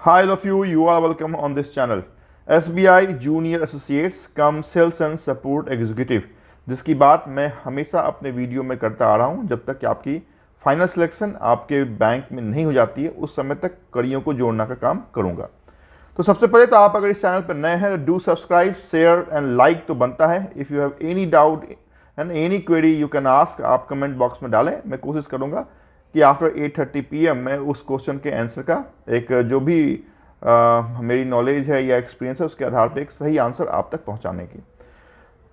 Hi, all of you. You are welcome on this channel. SBI Junior Associates cum sales and support executive, जिसकी बात मैं हमेशा अपने video में करता आ रहा हूं। जब तक कि आपकी फाइनल सिलेक्शन आपके बैंक में नहीं हो जाती है, उस समय तक कड़ियों को जोड़ने का काम करूंगा। तो सबसे पहले तो आप अगर इस चैनल पर नए हैं तो do subscribe, share and like तो बनता है। If you have any doubt and any query you can ask, आप कमेंट बॉक्स में डालें। मैं कोशिश करूंगा कि आफ्टर 8:30 PM में उस क्वेश्चन के आंसर का एक जो भी मेरी नॉलेज है या एक्सपीरियंस है उसके आधार पे एक सही आंसर आप तक पहुंचाने की।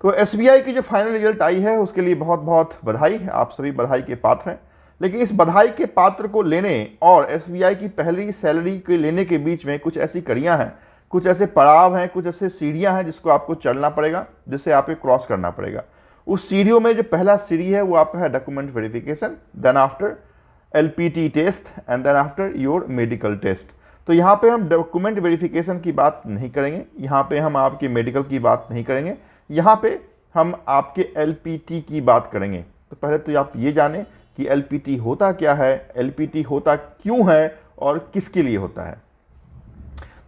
तो SBI की जो फाइनल रिजल्ट आई है उसके लिए बहुत बहुत बधाई। आप सभी बधाई के पात्र हैं। लेकिन इस बधाई के पात्र को लेने और SBI की पहली सैलरी के लेने के बीच में कुछ ऐसी कड़ियाँ हैं, कुछ ऐसे पड़ाव हैं, कुछ ऐसे सीढ़ियाँ हैं जिसको आपको चलना पड़ेगा, जिससे आपको क्रॉस करना पड़ेगा। उस सीढ़ियों में जो पहला सीढ़ी है वो आपका है document verification, then after LPT test and then after your medical test. तो यहाँ पे हम डॉक्यूमेंट वेरिफिकेशन की बात नहीं करेंगे, यहाँ पे हम आपके मेडिकल की बात नहीं करेंगे, यहाँ पे हम आपके LPT की बात करेंगे। तो पहले तो आप ये जानें कि LPT होता क्या है, LPT होता क्यों है और किसके लिए होता है।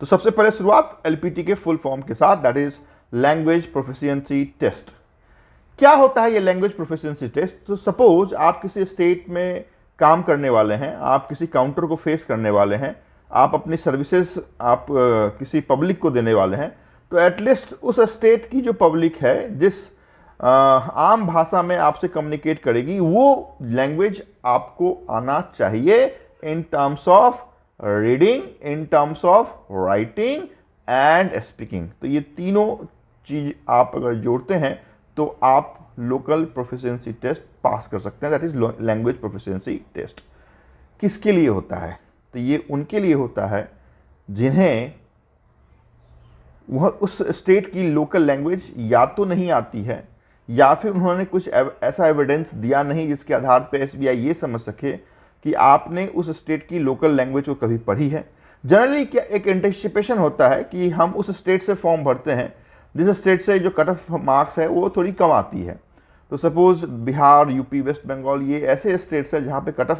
तो सबसे पहले शुरुआत LPT के फुल फॉर्म के साथ, that is language proficiency test. क्या होता है ये लैंग्वेज प्रोफिशिएंसी टेस्ट? तो सपोज आप किसी स्टेट में काम करने वाले हैं, आप किसी काउंटर को फेस करने वाले हैं, आप अपनी सर्विसेज आप किसी पब्लिक को देने वाले हैं, तो एटलीस्ट उस स्टेट की जो पब्लिक है, जिस आम भाषा में आपसे कम्युनिकेट करेगी, वो लैंग्वेज आपको आना चाहिए in terms of reading, in terms of writing and speaking. तो ये तीनों चीज आप अगर जोड़ते हैं तो आप लोकल प्रोफिशिएंसी टेस्ट पास कर सकते हैं, that is language proficiency test. किसके लिए होता है? तो ये उनके लिए होता है जिन्हें वह उस स्टेट की लोकल लैंग्वेज या तो नहीं आती है, या फिर उन्होंने कुछ ऐसा एविडेंस दिया नहीं जिसके आधार पर SBI ये समझ सके कि आपने उस स्टेट की लोकल लैंग्वेज को कभी पढ़ी है। जनरली क्या एक एंटिसिपेशन होता है कि हम उस स्टेट से फॉर्म भरते हैं जिस स्टेट से जो कट ऑफ मार्क्स है वो थोड़ी कम आती है। तो सपोज बिहार, यूपी, वेस्ट बंगाल, ये ऐसे स्टेट्स हैं जहाँ पे cut off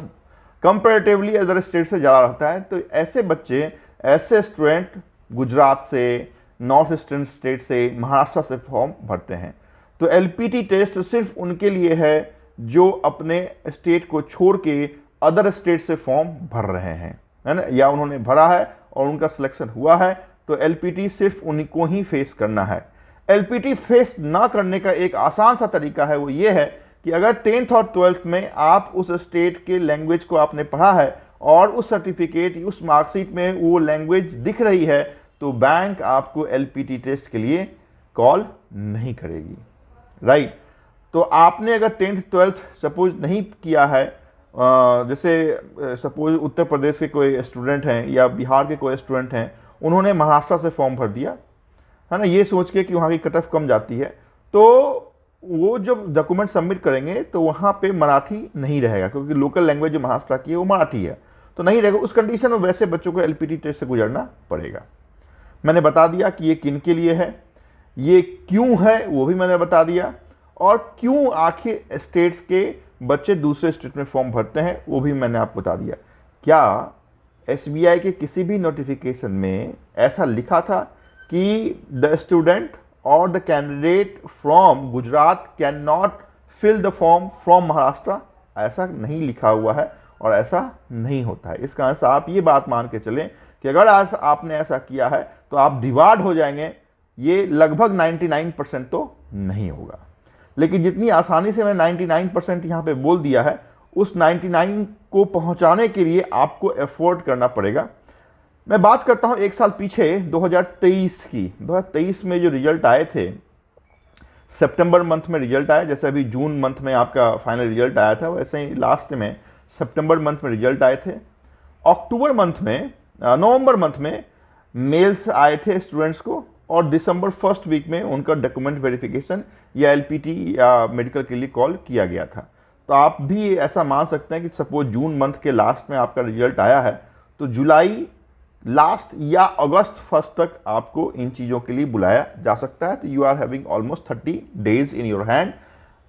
comparatively other state से ज़्यादा रहता है। तो ऐसे बच्चे, ऐसे स्टूडेंट गुजरात से, नॉर्थ ईस्टर्न स्टेट से, महाराष्ट्र से फॉर्म भरते हैं। तो LPT टेस्ट सिर्फ उनके लिए है जो अपने स्टेट को छोड़ के अदर स्टेट से फॉर्म भर रहे हैं, है ना, या उन्होंने भरा है और उनका सिलेक्शन हुआ है। तो LPT सिर्फ उन्हीं को ही फेस करना है। LPT फेस ना करने का एक आसान सा तरीका है, वो ये है कि अगर 10th और 12th में आप उस स्टेट के लैंग्वेज को आपने पढ़ा है और उस सर्टिफिकेट, उस मार्कशीट में वो लैंग्वेज दिख रही है, तो बैंक आपको LPT टेस्ट के लिए कॉल नहीं करेगी, राइट। तो आपने अगर 10th 12th सपोज नहीं किया है, जैसे सपोज उत्तर प्रदेश के कोई स्टूडेंट हैं या बिहार के कोई स्टूडेंट हैं, उन्होंने महाराष्ट्र से फॉर्म भर दिया, है ना, ये सोच के कि वहाँ की कट ऑफ कम जाती है, तो वो जब डॉक्यूमेंट सबमिट करेंगे तो वहाँ पे मराठी नहीं रहेगा, क्योंकि लोकल लैंग्वेज जो महाराष्ट्र की है वो मराठी है, तो नहीं रहेगा। उस कंडीशन में वैसे बच्चों को LPT टेस्ट से गुजरना पड़ेगा। मैंने बता दिया कि ये किन के लिए है, ये क्यों है वो भी मैंने बता दिया, और क्यों आखिर स्टेट्स के बच्चे दूसरे स्टेट में फॉर्म भरते हैं वो भी मैंने आपको बता दिया। क्या SBI के किसी भी नोटिफिकेशन में ऐसा लिखा था कि द स्टूडेंट और the candidate from Gujarat can not fill the form from Maharashtra? ऐसा नहीं लिखा हुआ है और ऐसा नहीं होता है। इसका आंसर आप ये बात मान के चलें कि अगर आज आपने ऐसा किया है तो आप डिवार्ड हो जाएंगे। ये लगभग 99% तो नहीं होगा, लेकिन जितनी आसानी से मैंने 99% यहाँ पे बोल दिया है, उस 99 को पहुंचाने के लिए आपको एफर्ट करना पड़ेगा। मैं बात करता हूं एक साल पीछे 2023 की। 2023 में जो रिजल्ट आए थे, सितंबर मंथ में रिजल्ट आया, जैसे अभी जून मंथ में आपका फाइनल रिजल्ट आया था, वैसे ही लास्ट में सितंबर मंथ में रिजल्ट आए थे। अक्टूबर मंथ में, नवंबर मंथ में मेल्स आए थे स्टूडेंट्स को, और दिसंबर फर्स्ट वीक में उनका डॉक्यूमेंट वेरिफिकेशन या LPT या मेडिकल के लिए कॉल किया गया था। तो आप भी ऐसा मान सकते हैं कि सपोज जून मंथ के लास्ट में आपका रिजल्ट आया है, तो जुलाई लास्ट या अगस्त फर्स्ट तक आपको इन चीज़ों के लिए बुलाया जा सकता है। तो you are having almost 30 days in your hand.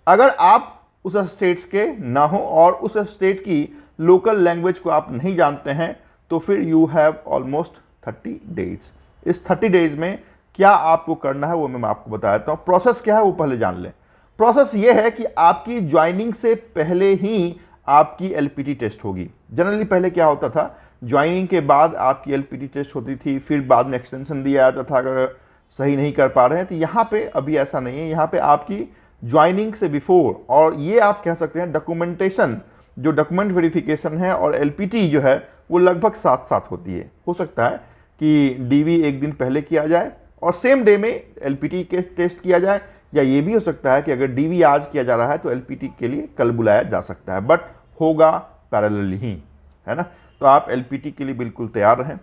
अगर आप उस स्टेट्स के ना हो और उस स्टेट की लोकल लैंग्वेज को आप नहीं जानते हैं, तो फिर यू हैव ऑलमोस्ट 30 डेज। इस 30 डेज में क्या आपको करना है वो मैं आपको बता देता हूँ। प्रोसेस क्या है वो पहले जान लें। प्रोसेस ये है कि आपकी ज्वाइनिंग से पहले ही आपकी एलपीटी टेस्ट होगी। जनरली पहले क्या होता था, ज्वाइनिंग के बाद आपकी एलपीटी टेस्ट होती थी, फिर बाद में एक्सटेंशन दिया जाता था अगर सही नहीं कर पा रहे हैं। तो यहाँ पे अभी ऐसा नहीं है, यहाँ पे आपकी ज्वाइनिंग से बिफोर, और ये आप कह सकते हैं डॉक्यूमेंटेशन, जो डॉक्यूमेंट वेरिफिकेशन है और एलपीटी जो है वो लगभग साथ साथ होती है। हो सकता है कि डीवी एक दिन पहले किया जाए और सेम डे में एलपीटी के टेस्ट किया जाए, या ये भी हो सकता है कि अगर डीवी आज किया जा रहा है तो एलपीटी के लिए कल बुलाया जा सकता है, बट होगा पैरेलल ही, है ना। तो आप एलपीटी के लिए बिल्कुल तैयार रहें।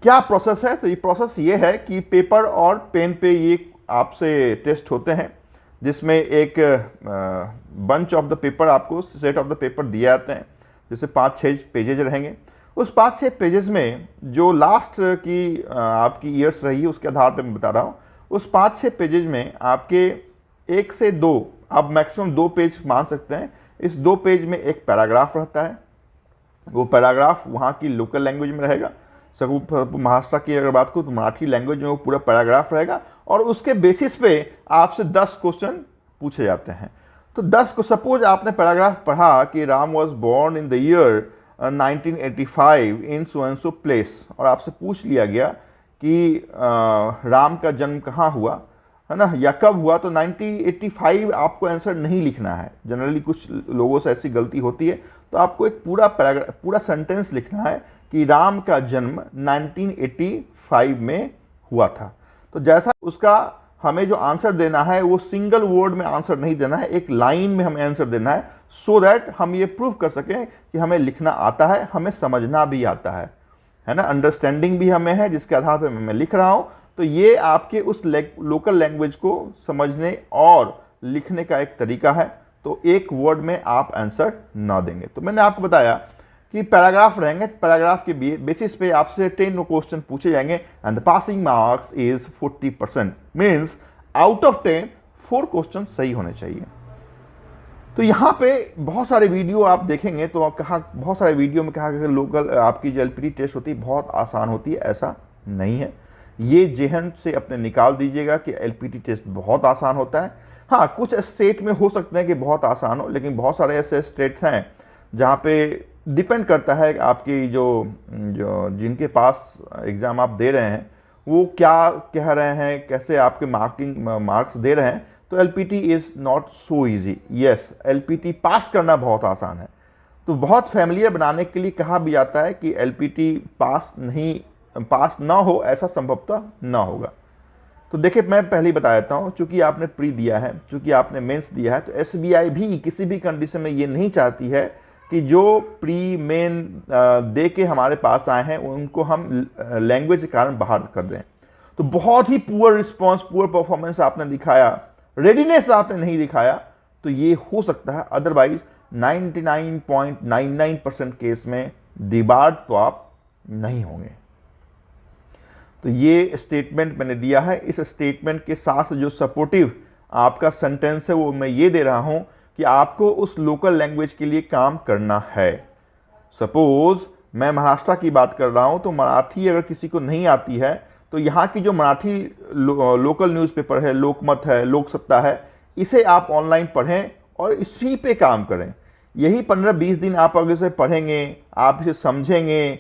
क्या प्रोसेस है, तो ये प्रोसेस ये है कि पेपर और पेन पे ये आपसे टेस्ट होते हैं, जिसमें एक बंच ऑफ द पेपर, आपको सेट ऑफ द पेपर दिए जाते हैं, जैसे 5-6 पेजेज रहेंगे। उस 5-6 पेजेस में जो लास्ट की आपकी ईयर्स रही है उसके आधार पर मैं बता रहा हूँ, उस 5-6 पेजेज में आपके 1 से 2, आप मैक्सिमम 2 पेज मान सकते हैं। इस 2 पेज में एक पैराग्राफ रहता है, वो पैराग्राफ वहाँ की लोकल लैंग्वेज में रहेगा। सब महाराष्ट्र की अगर बात करूँ तो मराठी लैंग्वेज में वो पूरा पैराग्राफ रहेगा, और उसके बेसिस पे आपसे 10 क्वेश्चन पूछे जाते हैं। तो 10 को, सपोज आपने पैराग्राफ पढ़ा कि Ram was born in the year 1985 in so and so place, और आपसे पूछ लिया गया कि राम का जन्म कहाँ हुआ, है ना, या कब हुआ, तो 1985 आपको आंसर नहीं लिखना है। जनरली कुछ लोगों से ऐसी गलती होती है, तो आपको एक पूरा पैराग्राफ, पूरा सेंटेंस लिखना है कि राम का जन्म 1985 में हुआ था। तो जैसा उसका हमें जो आंसर देना है वो सिंगल वर्ड में आंसर नहीं देना है, एक लाइन में हमें आंसर देना है, सो दैट हम ये प्रूव कर सकें कि हमें लिखना आता है, हमें समझना भी आता है ना, अंडरस्टैंडिंग भी हमें है, जिसके आधार पर मैं लिख रहा हूँ। तो ये आपके उस लोकल लैंग्वेज को समझने और लिखने का एक तरीका है। तो एक वर्ड में आप आंसर ना देंगे। तो मैंने आपको बताया कि पैराग्राफ रहेंगे, पैराग्राफ के बेसिस पे आपसे 10 क्वेश्चन पूछे जाएंगे, and the passing marks is 40%, means out of 10 4 question सही होने चाहिए। तो यहाँ पे बहुत सारे वीडियो आप देखेंगे तो कहा, बहुत सारे वीडियो में कहा कि लोकल आपकी जो एलपीटी टेस्ट होती है बहुत आसान होती है, ऐसा नहीं है। ये जेहन से अपने निकाल दीजिएगा कि एलपीटी टेस्ट बहुत आसान होता है। हाँ, कुछ स्टेट में हो सकते हैं कि बहुत आसान हो, लेकिन बहुत सारे ऐसे स्टेट हैं जहाँ पे डिपेंड करता है आपकी जो जिनके पास एग्ज़ाम आप दे रहे हैं वो क्या कह रहे हैं, कैसे आपके मार्क्स दे रहे हैं। तो LPT is not so easy. Yes, LPT pass करना बहुत आसान है। तो बहुत फैमिलियर बनाने के लिए कहा भी जाता है कि एलपीटी पास ना हो, ऐसा संभवतः ना होगा। तो देखिए, मैं पहले ही बता देता हूँ, चूंकि आपने प्री दिया है, चूंकि आपने मेंस दिया है, तो एसबीआई भी किसी भी कंडीशन में ये नहीं चाहती है कि जो प्री मेन दे के हमारे पास आए हैं उनको हम लैंग्वेज के कारण बाहर कर दें। तो बहुत ही पुअर रिस्पॉन्स, पुअर परफॉर्मेंस आपने दिखाया, रेडीनेस आपने नहीं दिखाया, तो ये हो सकता है। अदरवाइज 99.99% केस में डिबार्ड तो आप नहीं होंगे। तो ये स्टेटमेंट मैंने दिया है। इस स्टेटमेंट के साथ जो सपोर्टिव आपका सेंटेंस है वो मैं ये दे रहा हूं कि आपको उस लोकल लैंग्वेज के लिए काम करना है। सपोज मैं महाराष्ट्र की बात कर रहा हूं, तो मराठी अगर किसी को नहीं आती है तो यहाँ की जो मराठी लोकल न्यूज़पेपर है, लोकमत है, लोकसत्ता है, इसे आप ऑनलाइन पढ़ें और इसी पे काम करें। यही 15-20 दिन आप अगर इसे पढ़ेंगे, आप इसे समझेंगे,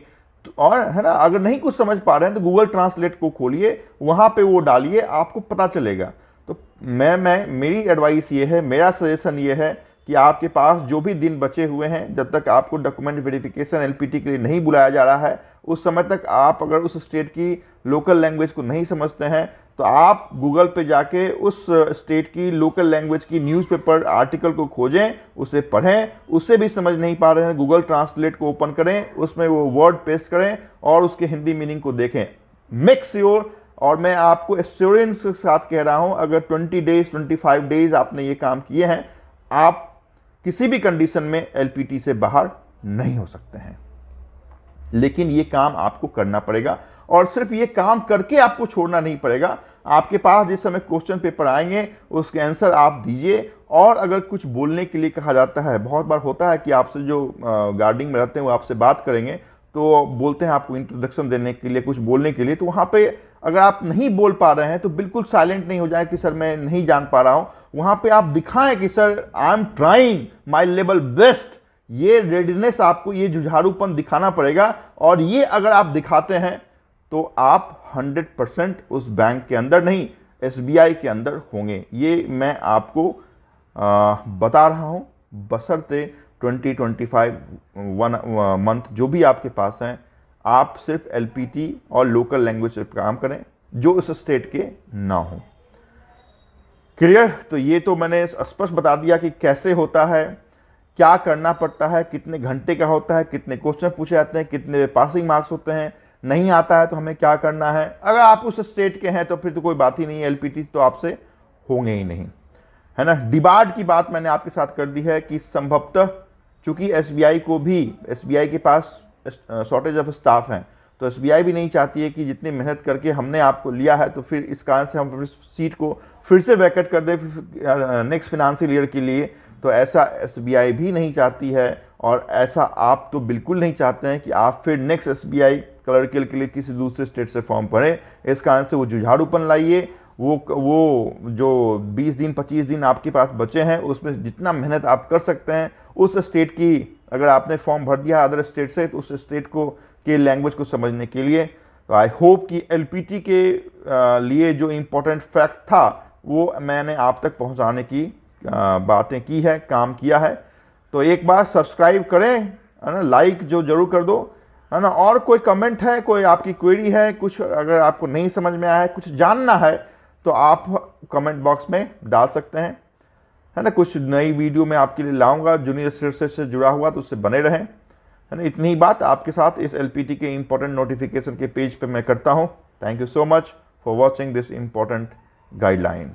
और है ना, अगर नहीं कुछ समझ पा रहे हैं तो गूगल ट्रांसलेट को खोलिए, वहाँ पे वो डालिए, आपको पता चलेगा। तो मेरी एडवाइस ये है, मेरा सजेशन ये है कि आपके पास जो भी दिन बचे हुए हैं, जब तक आपको डॉक्यूमेंट वेरिफिकेशन एलपीटी के लिए नहीं बुलाया जा रहा है, उस समय तक आप अगर उस स्टेट की लोकल लैंग्वेज को नहीं समझते हैं तो आप गूगल पे जाके उस स्टेट की लोकल लैंग्वेज की न्यूज़पेपर आर्टिकल को खोजें, उसे पढ़ें। उससे भी समझ नहीं पा रहे हैं, गूगल ट्रांसलेट को ओपन करें, उसमें वो वर्ड पेस्ट करें और उसके हिंदी मीनिंग को देखें। मेक श्योर, और मैं आपको एश्योरेंस के साथ कह रहा हूं, अगर 20 डेज 25 डेज आपने ये काम किए हैं, आप किसी भी कंडीशन में एलपीटी से बाहर नहीं हो सकते हैं। लेकिन ये काम आपको करना पड़ेगा, और सिर्फ ये काम करके आपको छोड़ना नहीं पड़ेगा। आपके पास जिस समय क्वेश्चन पेपर आएंगे उसके आंसर आप दीजिए, और अगर कुछ बोलने के लिए कहा जाता है, बहुत बार होता है कि आपसे जो गार्डिंग में रहते हैं वो आपसे बात करेंगे, तो बोलते हैं आपको इंट्रोडक्शन देने के लिए, कुछ बोलने के लिए, तो वहाँ पे अगर आप नहीं बोल पा रहे हैं तो बिल्कुल साइलेंट नहीं हो जाए कि सर मैं नहीं जान पा रहा हूँ। वहाँ पे आप दिखाएं कि sir I am trying my level best. ये रेडीनेस आपको, ये जुझारूपन दिखाना पड़ेगा, और ये अगर आप दिखाते हैं तो आप 100% उस बैंक के अंदर नहीं, SBI के अंदर होंगे। ये मैं आपको बता रहा हूँ, बशर्ते 20-25 मंथ जो भी आपके पास हैं, आप सिर्फ LPT और लोकल लैंग्वेज पे काम करें जो इस स्टेट के ना हो। क्लियर? तो ये तो मैंने स्पष्ट बता दिया कि कैसे होता है, क्या करना पड़ता है, कितने घंटे का होता है, कितने क्वेश्चन पूछे जाते हैं, कितने पासिंग मार्क्स होते हैं, नहीं आता है तो हमें क्या करना है। अगर आप उस स्टेट के हैं तो फिर तो कोई बात ही नहीं है, LPT तो आपसे होंगे ही नहीं, है ना। डिबार्ड की बात मैंने आपके साथ कर दी है कि संभवतः चूंकि SBI को भी, SBI के पास शॉर्टेज ऑफ स्टाफ हैं, तो SBI भी नहीं चाहती है कि जितनी मेहनत करके हमने आपको लिया है तो फिर इस कारण से हम अपनी सीट को फिर से वैकेट कर दें नेक्स्ट फिनेंशियल ईयर के लिए। तो ऐसा SBI भी नहीं चाहती है, और ऐसा आप तो बिल्कुल नहीं चाहते हैं कि आप फिर नेक्स्ट SBI क्लर्कल के लिए किसी दूसरे स्टेट से फॉर्म भरें। इस कारण से वो जुझारूपन लाइए, वो जो 20 दिन 25 दिन आपके पास बचे हैं उसमें जितना मेहनत आप कर सकते हैं उस स्टेट की, अगर आपने फॉर्म भर दिया अदर स्टेट से, तो उस स्टेट को के लैंग्वेज को समझने के लिए। तो आई होप कि LPT के लिए जो इम्पोर्टेंट फैक्ट था वो मैंने आप तक पहुंचाने की बातें की है, काम किया है। तो एक बार सब्सक्राइब करें, है ना, लाइक जो जरूर कर दो, है ना। और कोई कमेंट है, कोई आपकी क्वेरी है, कुछ अगर आपको नहीं समझ में आया है, कुछ जानना है, तो आप कमेंट बॉक्स में डाल सकते हैं, है ना। कुछ नई वीडियो मैं आपके लिए लाऊंगा जूनियर रिसर्च से जुड़ा हुआ, तो उससे बने रहें, है ना। इतनी ही बात आपके साथ इस LPT के इंपॉर्टेंट नोटिफिकेशन के पेज पे मैं करता हूँ। Thank you so much for watching this important guideline.